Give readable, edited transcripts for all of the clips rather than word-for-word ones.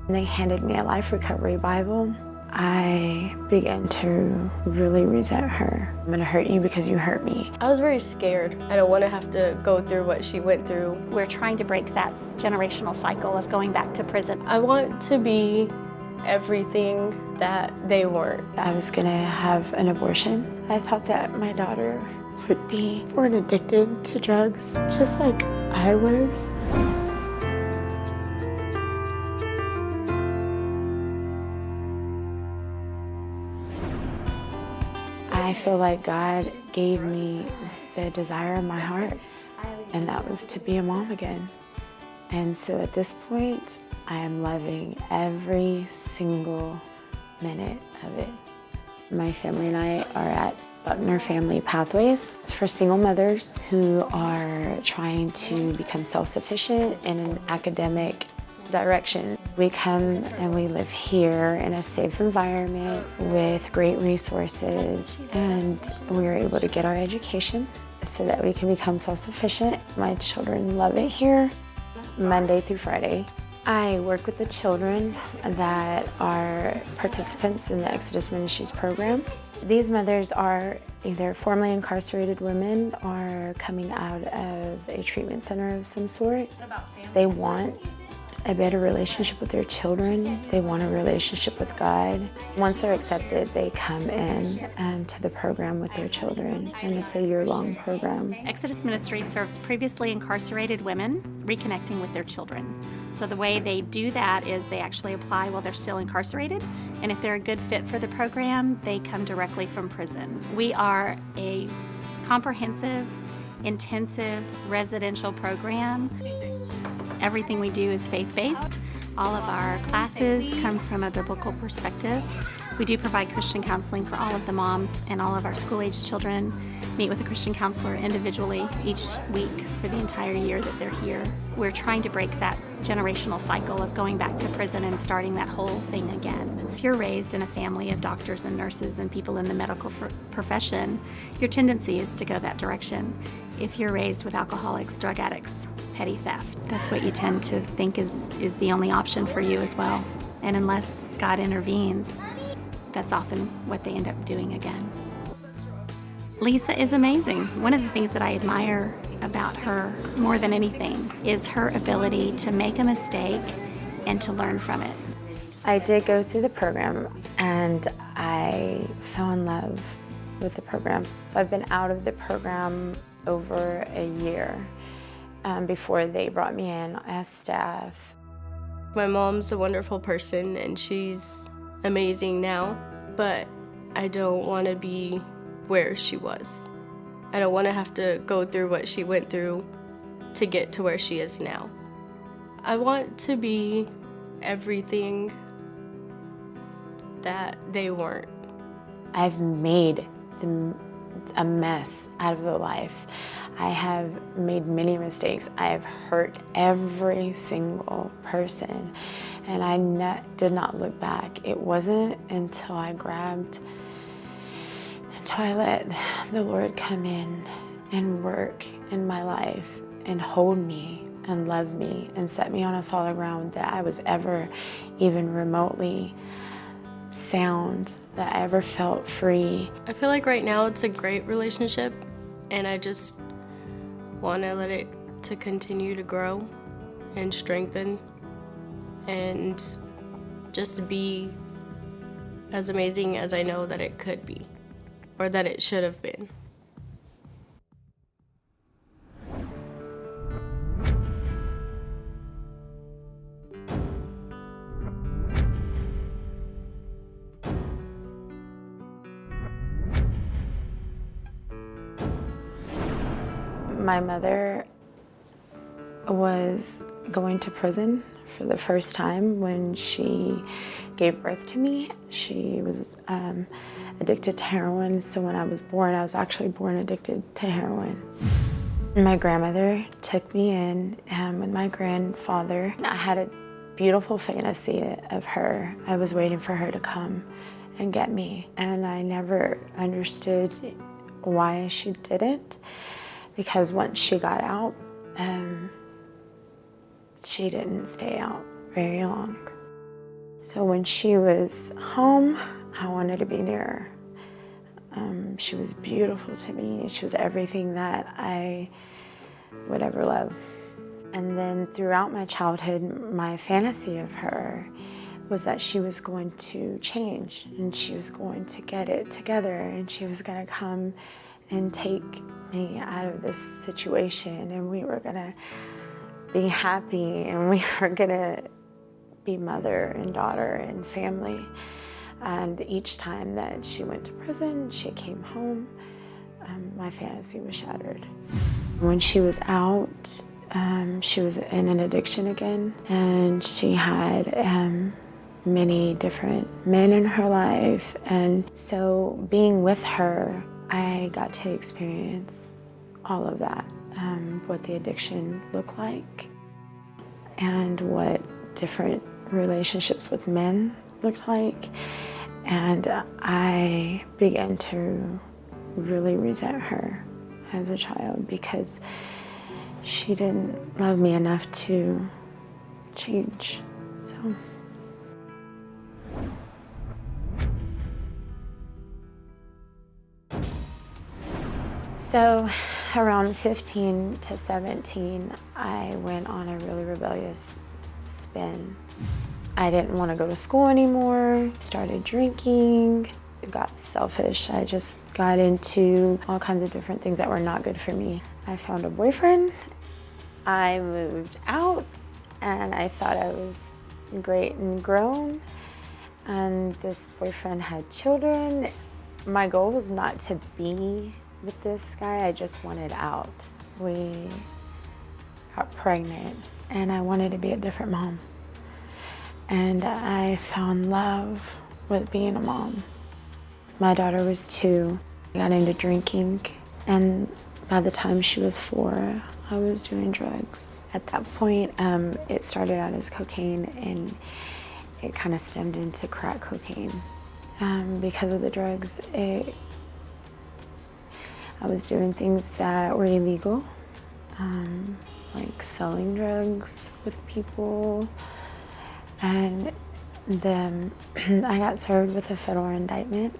They handed me a life recovery Bible. I began to really resent her. I'm gonna hurt you because you hurt me. I was very scared. I don't want to have to go through what she went through. We're trying to break that generational cycle of going back to prison. I want to be everything that they weren't. I was gonna have an abortion. I thought that my daughter would be born addicted to drugs, just like I was. I feel like God gave me the desire of my heart, and that was to be a mom again. And so at this point, I am loving every single minute of it. My family and I are at Buckner Family Pathways. It's for single mothers who are trying to become self-sufficient in an academic direction. We come and we live here in a safe environment with great resources, and we are able to get our education so that we can become self-sufficient. My children love it here, Monday through Friday. I work with the children that are participants in the Exodus Ministries program. These mothers are either formerly incarcerated women or coming out of a treatment center of some sort. They want a better relationship with their children. They want a relationship with God. Once they're accepted, they come in to the program with their children, and it's a year-long program. Exodus Ministries serves previously incarcerated women reconnecting with their children. So the way they do that is they actually apply while they're still incarcerated, and if they're a good fit for the program, they come directly from prison. We are a comprehensive, intensive residential program. Everything we do is faith-based. All of our classes come from a biblical perspective. We do provide Christian counseling for all of the moms, and all of our school-aged children meet with a Christian counselor individually each week for the entire year that they're here. We're trying to break that generational cycle of going back to prison and starting that whole thing again. If you're raised in a family of doctors and nurses and people in the medical profession, your tendency is to go that direction. If you're raised with alcoholics, drug addicts, petty theft, that's what you tend to think is the only option for you as well. And unless God intervenes, that's often what they end up doing again. Lisa is amazing. One of the things that I admire about her more than anything is her ability to make a mistake and to learn from it. I did go through the program, and I fell in love with the program. So I've been out of the program over a year before they brought me in as staff. My mom's a wonderful person and she's amazing now, but I don't want to be where she was. I don't want to have to go through what she went through to get to where she is now. I want to be everything that they weren't. I've made a mess out of their life. I have made many mistakes. I have hurt every single person, and I did not look back. It wasn't until I let the Lord come in and work in my life and hold me and love me and set me on a solid ground that I was ever even remotely sound, that I ever felt free. I feel like right now it's a great relationship, and I just want to let it to continue to grow and strengthen and just be as amazing as I know that it could be, or that it should have been. My mother was going to prison for the first time when she gave birth to me. She was addicted to heroin, so when I was born, I was actually born addicted to heroin. My grandmother took me in with my grandfather. I had a beautiful fantasy of her. I was waiting for her to come and get me, and I never understood why she did it. Because once she got out, she didn't stay out very long. So when she was home, I wanted to be near her. She was beautiful to me. She was everything that I would ever love. And then throughout my childhood, my fantasy of her was that she was going to change and she was going to get it together and she was going to come and take me out of this situation and we were going to be happy and we were going to be mother and daughter and family. And each time that she went to prison, she came home, my fantasy was shattered. When she was out, she was in an addiction again, and she had many different men in her life. And so being with her, I got to experience all of that, what the addiction looked like and what different relationships with men looked like. And I began to really resent her as a child because she didn't love me enough to change. So around 15 to 17, I went on a really rebellious spin. I didn't want to go to school anymore, started drinking, got selfish. I just got into all kinds of different things that were not good for me. I found a boyfriend, I moved out, and I thought I was great and grown, and this boyfriend had children. My goal was not to be with this guy, I just wanted out. We got pregnant, and I wanted to be a different mom. And I found love with being a mom. My daughter was 2. I got into drinking, and by the time she was 4, I was doing drugs. At that point, it started out as cocaine, and it kind of stemmed into crack cocaine. Because of the drugs, I was doing things that were illegal, like selling drugs with people. And then I got served with a federal indictment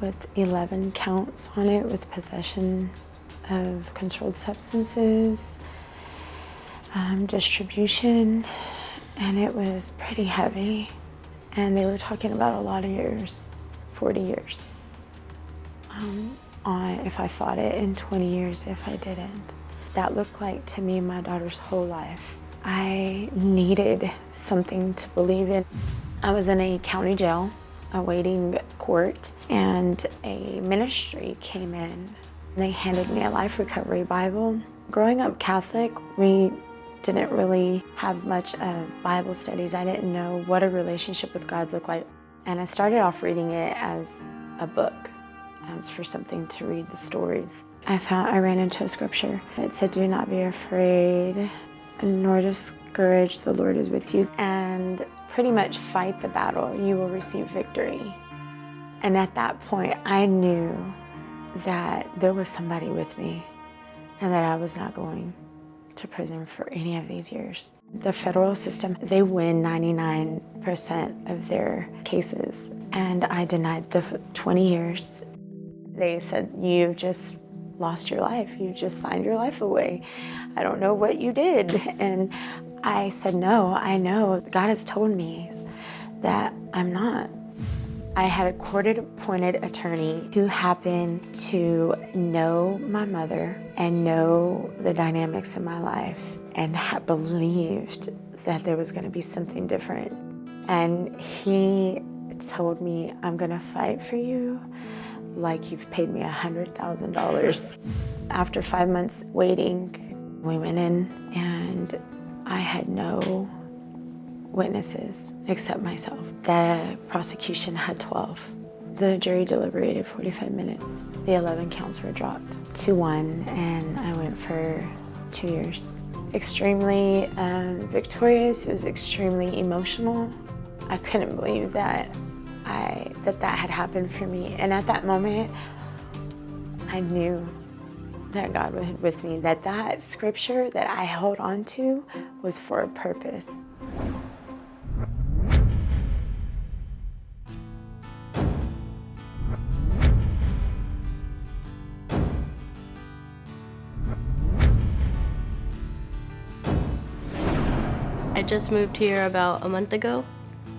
with 11 counts on it with possession of controlled substances, distribution, and it was pretty heavy. And they were talking about a lot of years, 40 years, on if I fought it, and 20 years if I didn't. That looked like to me my daughter's whole life. I needed something to believe in. I was in a county jail awaiting court, and a ministry came in. They handed me a life recovery Bible. Growing up Catholic, we didn't really have much of Bible studies. I didn't know what a relationship with God looked like. And I started off reading it as a book, as for something to read the stories. I ran into a scripture. It said, "Do not be afraid, nor discouraged, the Lord is with you, and pretty much fight the battle, you will receive victory." And at that point, I knew that there was somebody with me and that I was not going to prison for any of these years. The federal system, they win 99% of their cases, and I denied the 20 years. They said, "You've just lost your life. You just signed your life away. I don't know what you did." And I said, "No, I know. God has told me that I'm not." I had a court-appointed attorney who happened to know my mother and know the dynamics in my life and had believed that there was going to be something different. And he told me, "I'm going to fight for you like you've paid me $100,000. After 5 months waiting, we went in, and I had no witnesses except myself. The prosecution had 12. The jury deliberated 45 minutes. The 11 counts were dropped to 1, and I went for 2 years. Extremely victorious. It was extremely emotional. I couldn't believe that that had happened for me. And at that moment, I knew that God was with me, that scripture that I held on to was for a purpose. I just moved here about a month ago.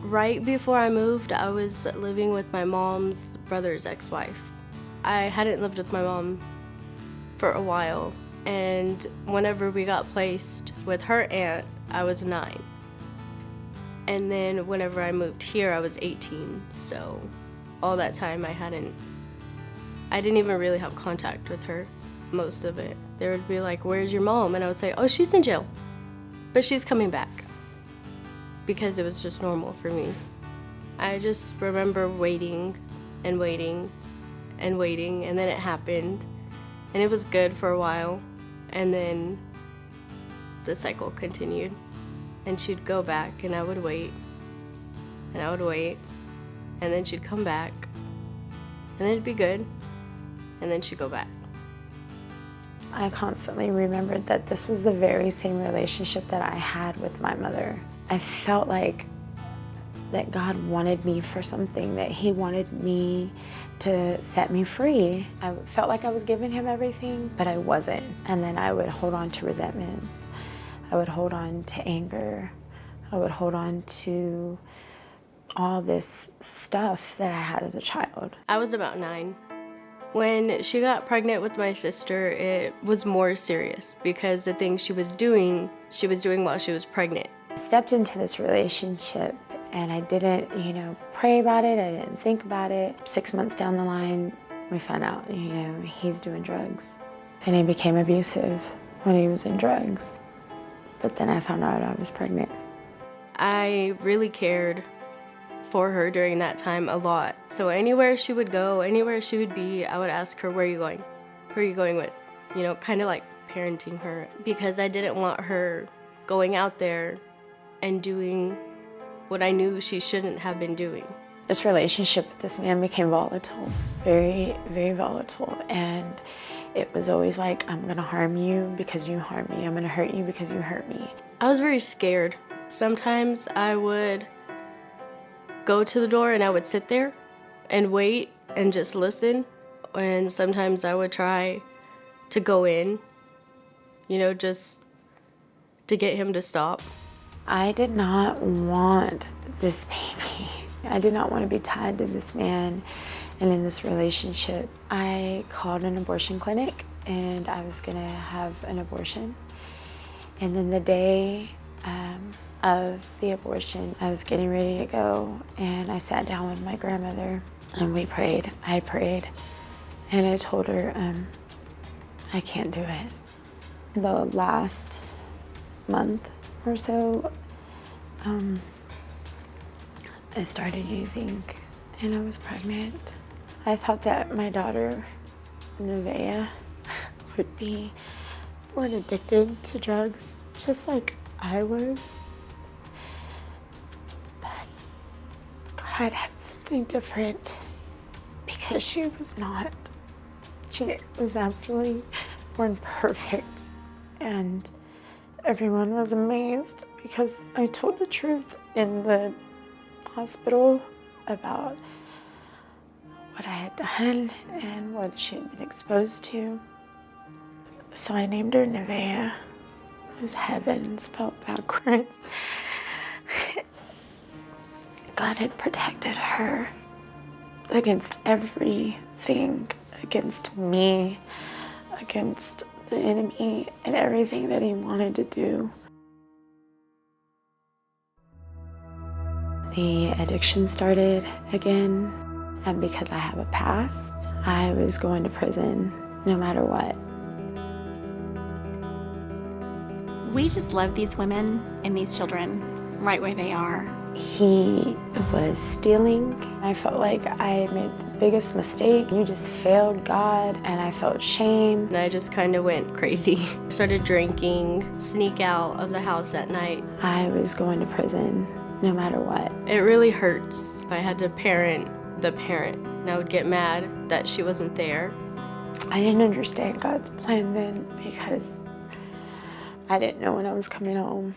Right before I moved, I was living with my mom's brother's ex-wife. I hadn't lived with my mom for a while, and whenever we got placed with her aunt, I was 9. And then whenever I moved here, I was 18, so all that time I didn't even really have contact with her, most of it. They would be like, "Where's your mom?" And I would say, "Oh, she's in jail, but she's coming back," because it was just normal for me. I just remember waiting and waiting and waiting, and then it happened, and it was good for a while, and then the cycle continued, and she'd go back, and I would wait, and I would wait, and then she'd come back, and then it'd be good, and then she'd go back. I constantly remembered that this was the very same relationship that I had with my mother. I felt like that God wanted me for something, that He wanted me to set me free. I felt like I was giving Him everything, but I wasn't. And then I would hold on to resentments. I would hold on to anger. I would hold on to all this stuff that I had as a child. I was about 9. When she got pregnant with my sister, it was more serious because the things she was doing while she was pregnant. I stepped into this relationship and I didn't, pray about it. I didn't think about it. 6 months down the line, we found out, he's doing drugs. Then he became abusive when he was in drugs. But then I found out I was pregnant. I really cared for her during that time a lot. So anywhere she would go, anywhere she would be, I would ask her, "Where are you going? Who are you going with?" Kind of like parenting her, because I didn't want her going out there and doing what I knew she shouldn't have been doing. This relationship with this man became volatile, very, very volatile. And it was always like, "I'm gonna harm you because you harm me. I'm gonna hurt you because you hurt me." I was very scared. Sometimes I would go to the door and I would sit there and wait and just listen. And sometimes I would try to go in, just to get him to stop. I did not want this baby. I did not want to be tied to this man and in this relationship. I called an abortion clinic and I was gonna have an abortion. And then the day of the abortion, I was getting ready to go and I sat down with my grandmother and we prayed. I prayed and I told her, I can't do it. The last month or so, I started using and I was pregnant. I thought that my daughter, Nevaeh, would be born addicted to drugs, just like I was. But God had something different because she was not. She was absolutely born perfect. And everyone was amazed because I told the truth in the hospital about what I had done and what she had been exposed to. So I named her Nevaeh, as heaven spelled backwards. God had protected her against everything, against me, against the enemy and everything that he wanted to do. The addiction started again, and because I have a past, I was going to prison no matter what. We just love these women and these children right where they are. He was stealing. I felt like I made the biggest mistake. You just failed God, and I felt shame. And I just kind of went crazy. Started drinking, sneak out of the house at night. I was going to prison no matter what. It really hurts. I had to parent the parent, and I would get mad that she wasn't there. I didn't understand God's plan then because I didn't know when I was coming home.